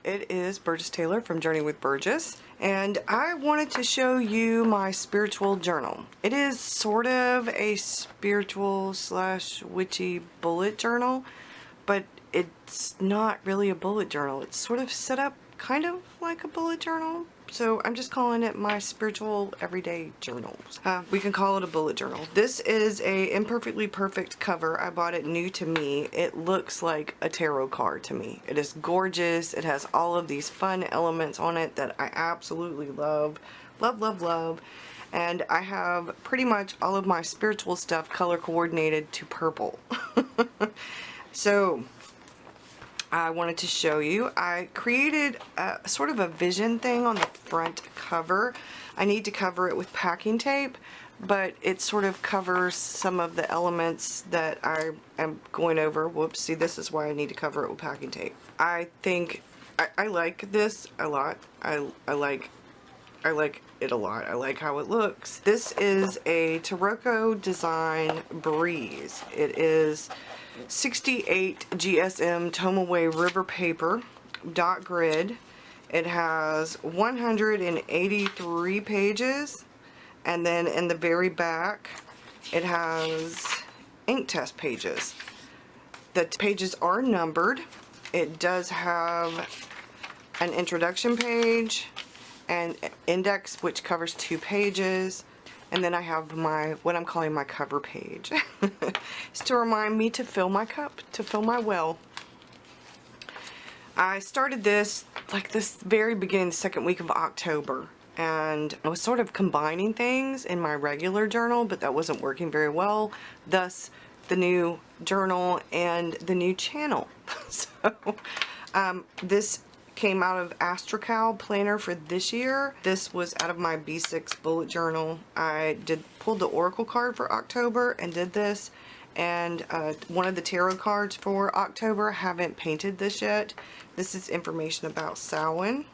It is Burgess Taylor from Journey with Burgess, and I wanted to show you my spiritual journal. It is sort of a spiritual slash witchy bullet journal, but it's not really a bullet journal. It's sort of set up kind of like a bullet journal. So I'm just calling it my spiritual everyday journals. We can call it a bullet journal. This is a imperfectly perfect cover. I bought it new to me. It looks like a tarot card to me. It is gorgeous. It has all of these fun elements on it that I absolutely love. Love, love, love. And I have pretty much all of my spiritual stuff color coordinated to purple. So I wanted to show you. I created a sort of a vision thing on the front cover. I need to cover it with packing tape, but it sort of covers some of the elements that I am going over. Whoops, see, this is why I need to cover it with packing tape. I think I like this a lot. I like it a lot. I like how it looks. This is a Taroko Design Breeze. It is 68 GSM Tomaway River paper, dot grid. It has 183 pages, and then in the very back it has ink test pages. The pages are numbered. It does have an introduction page and index, which covers 2 pages. And then I have my, what I'm calling my cover page. It's to remind me to fill my cup, to fill my well. I started this like this very beginning, the second week of October. And I was sort of combining things in my regular journal, but that wasn't working very well. Thus, the new journal and the new channel. So, this came out of Astracal planner for this year. This was out of my B6 bullet journal. I pulled the oracle card for October and did this, and one of the tarot cards for October. I haven't painted this yet. This is information about Samhain.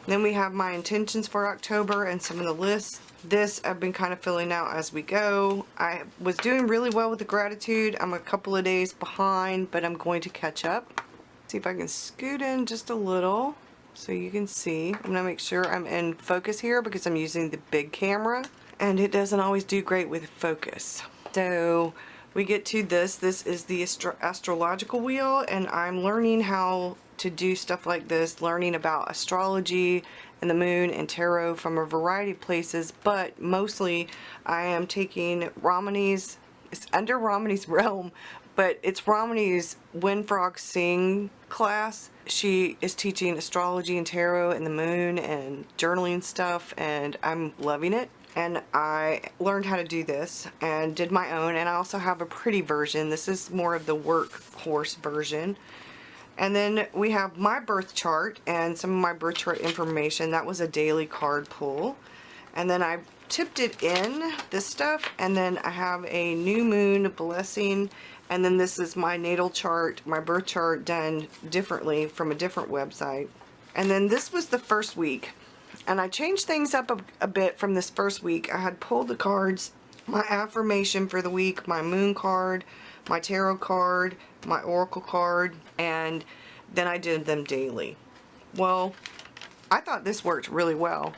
Then we have my intentions for October and some of the lists. This I've been kind of filling out as we go. I was doing really well with the gratitude. I'm a couple of days behind, but I'm going to catch up. See if I can scoot in just a little so you can see. I'm going to make sure I'm in focus here because I'm using the big camera, and it doesn't always do great with focus. So we get to this. This is the astrological wheel, and I'm learning how to do stuff like this, learning about astrology and the moon and tarot from a variety of places, but mostly I am taking Romany's, it's under Romany's realm, but it's Romany's When Frogs Sing class. She is teaching astrology and tarot and the moon and journaling stuff, and I'm loving it. And I learned how to do this and did my own, and I also have a pretty version. This is more of the workhorse version. And then we have my birth chart and some of my birth chart information. That was a daily card pull. And then I tipped it in, this stuff, and then I have a new moon blessing, and then this is my natal chart, my birth chart done differently from a different website. And then this was the first week, and I changed things up a bit from this first week. I had pulled the cards, my affirmation for the week, my moon card, my tarot card, my oracle card, and then I did them daily. Well, I thought this worked really well.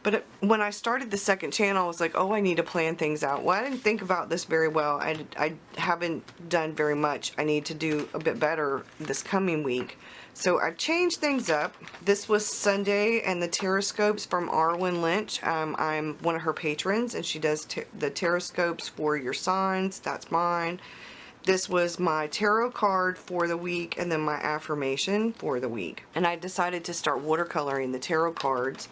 But when I started the second channel, I was like, oh, I need to plan things out. Well, I didn't think about this very well. I haven't done very much. I need to do a bit better this coming week. So I changed things up. This was Sunday, and the Taroscopes from Arwen Lynch. I'm one of her patrons, and she does the Taroscopes for your signs. That's mine. This was my tarot card for the week, and then my affirmation for the week. And I decided to start watercoloring the tarot cards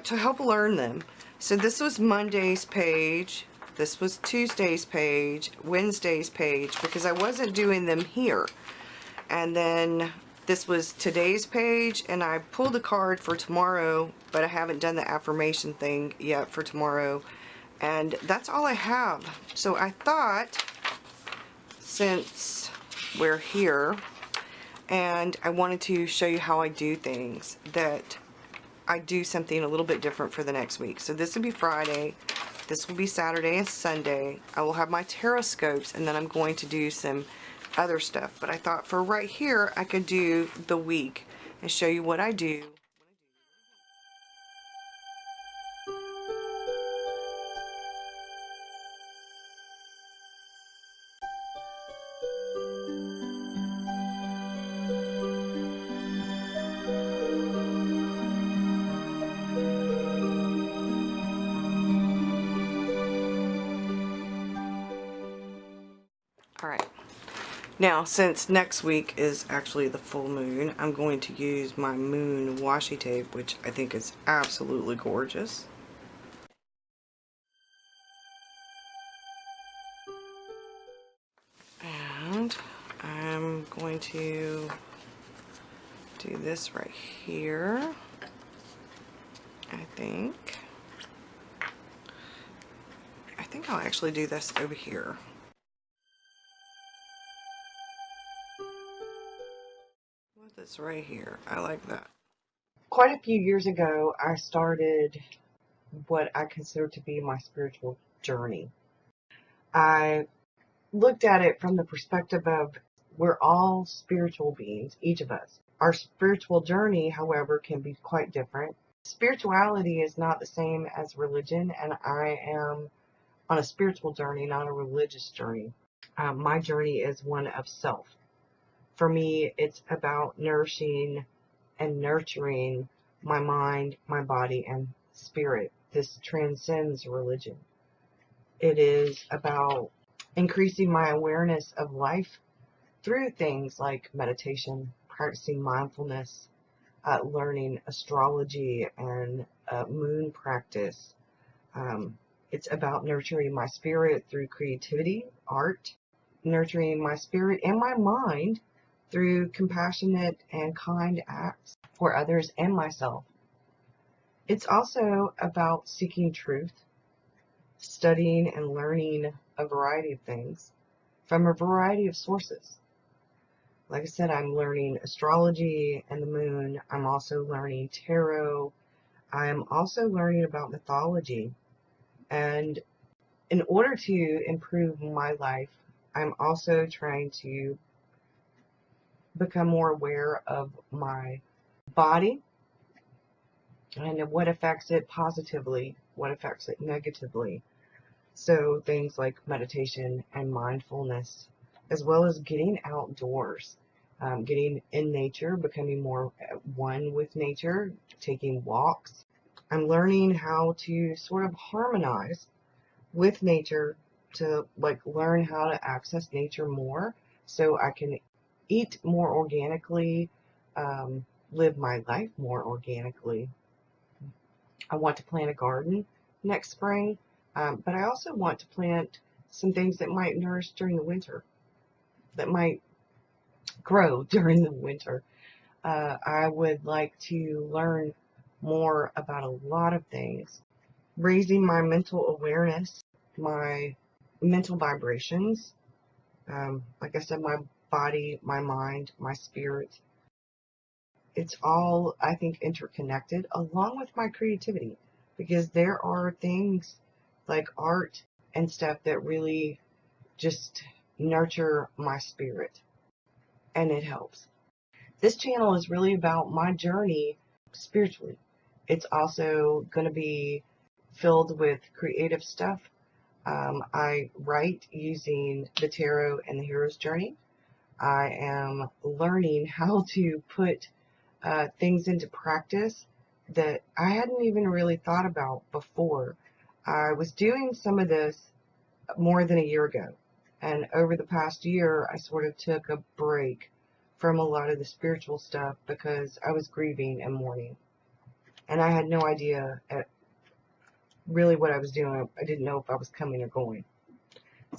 to help learn them. So this was Monday's page, this was Tuesday's page, Wednesday's page, because I wasn't doing them here. And then this was today's page, and I pulled a card for tomorrow, but I haven't done the affirmation thing yet for tomorrow. And that's all I have. So I thought, since we're here, and I wanted to show you how I do things, that I do something a little bit different for the next week. So this will be Friday, this will be Saturday and Sunday. I will have my Taroscopes, and then I'm going to do some other stuff. But I thought for right here, I could do the week. and show you what I do. All right. Now, since next week is actually the full moon, I'm going to use my moon washi tape, which I think is absolutely gorgeous. And I'm going to do this right here, I think. I think I'll actually do this over here. With this right here, I like that. Quite a few years ago, I started what I consider to be my spiritual journey. I looked at it from the perspective of we're all spiritual beings, each of us. Our spiritual journey, however, can be quite different. Spirituality is not the same as religion, and I am on a spiritual journey, not a religious journey. My journey is one of self. For me, it's about nourishing and nurturing my mind, my body, and spirit. This transcends religion. It is about increasing my awareness of life through things like meditation, practicing mindfulness, learning astrology and moon practice. It's about nurturing my spirit through creativity, art, nurturing my spirit and my mind through compassionate and kind acts for others and myself. It's also about seeking truth, studying and learning a variety of things from a variety of sources. Like I said, I'm learning astrology and the moon. I'm also learning tarot. I'm also learning about mythology. And in order to improve my life, I'm also trying to become more aware of my body and what affects it positively, what affects it negatively. So things like meditation and mindfulness, as well as getting outdoors, getting in nature, becoming more at one with nature, taking walks. I'm learning how to sort of harmonize with nature, to like learn how to access nature more so I can eat more organically, live my life more organically. I want to plant a garden next spring, but I also want to plant some things that might nourish during the winter, that might grow during the winter. I would like to learn more about a lot of things, raising my mental awareness, my mental vibrations. Like I said, my body, my mind, my spirit. It's all, I think, interconnected along with my creativity, because there are things like art and stuff that really just nurture my spirit, and it helps. This channel is really about my journey spiritually. It's also going to be filled with creative stuff. I write using the tarot and the hero's journey. I am learning how to put things into practice that I hadn't even really thought about before. I was doing some of this more than a year ago, and over the past year I sort of took a break from a lot of the spiritual stuff because I was grieving and mourning, and I had no idea at really what I was doing. I didn't know if I was coming or going.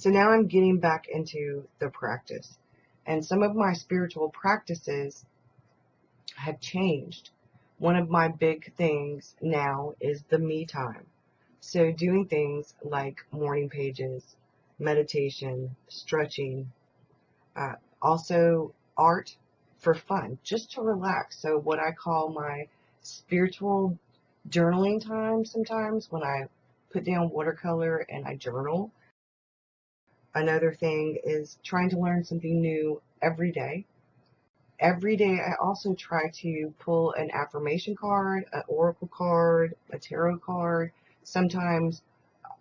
So now I'm getting back into the practice, and some of my spiritual practices have changed. One of my big things now is the me time. So doing things like morning pages, meditation, stretching, also art for fun, just to relax. So what I call my spiritual journaling time sometimes, when I put down watercolor and I journal. Another thing is trying to learn something new every day every day I also try to pull an affirmation card, an oracle card, a tarot card, sometimes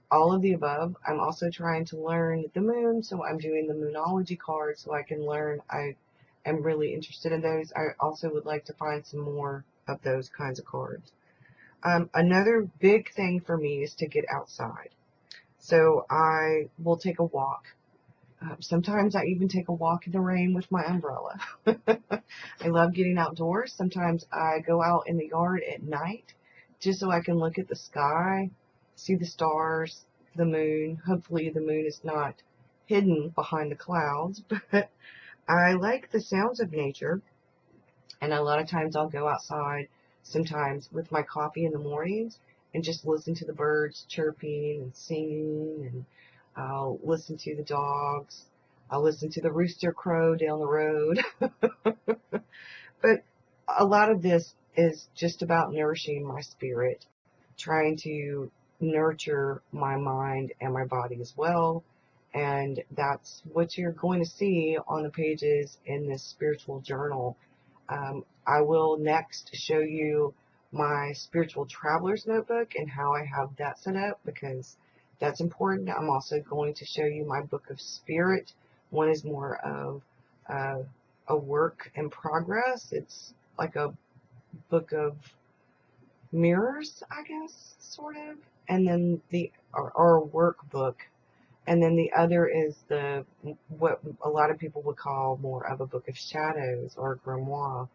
all of the above. I'm also trying to learn the moon, so I'm doing the moonology card so I can learn. I am really interested in those. I also would like to find some more of those kinds of cards. Another big thing for me is to get outside. So I will take a walk. Sometimes I even take a walk in the rain with my umbrella. I love getting outdoors. Sometimes I go out in the yard at night just so I can look at the sky, see the stars, the moon. Hopefully the moon is not hidden behind the clouds, but I like the sounds of nature, and a lot of times I'll go outside sometimes with my coffee in the mornings and just listen to the birds chirping and singing, and I'll listen to the dogs. I'll listen to the rooster crow down the road. But a lot of this is just about nourishing my spirit, trying to nurture my mind and my body as well. And that's what you're going to see on the pages in this spiritual journal. I will next show you my spiritual traveler's notebook and how I have that set up, because that's important. I'm also going to show you my book of spirit. One is more of a work in progress. It's like a book of mirrors, I guess, sort of. And then or a workbook. And then the other is what a lot of people would call more of a book of shadows or a grimoire.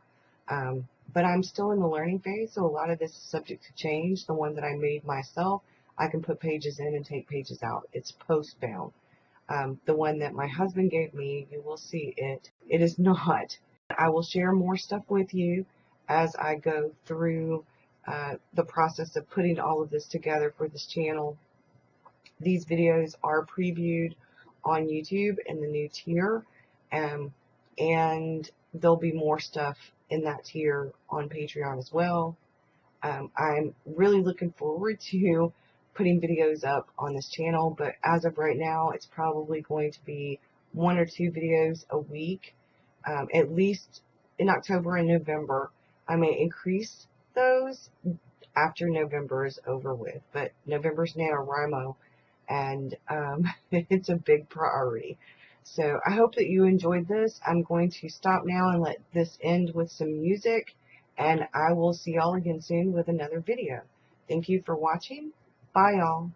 But I'm still in the learning phase, so a lot of this is subject to change. The one that I made myself, I can put pages in and take pages out. It's post-bound. The one that my husband gave me, you will see it. It is not. I will share more stuff with you as I go through the process of putting all of this together for this channel. These videos are previewed on YouTube in the new tier, and there'll be more stuff in that tier on Patreon as well. I'm really looking forward to putting videos up on this channel, but as of right now, it's probably going to be 1 or 2 videos a week, at least in October and November. I may increase those after November is over with, but November's NaNoWriMo, and it's a big priority. So I hope that you enjoyed this. I'm going to stop now and let this end with some music, and I will see y'all again soon with another video. Thank you for watching. Bye, y'all.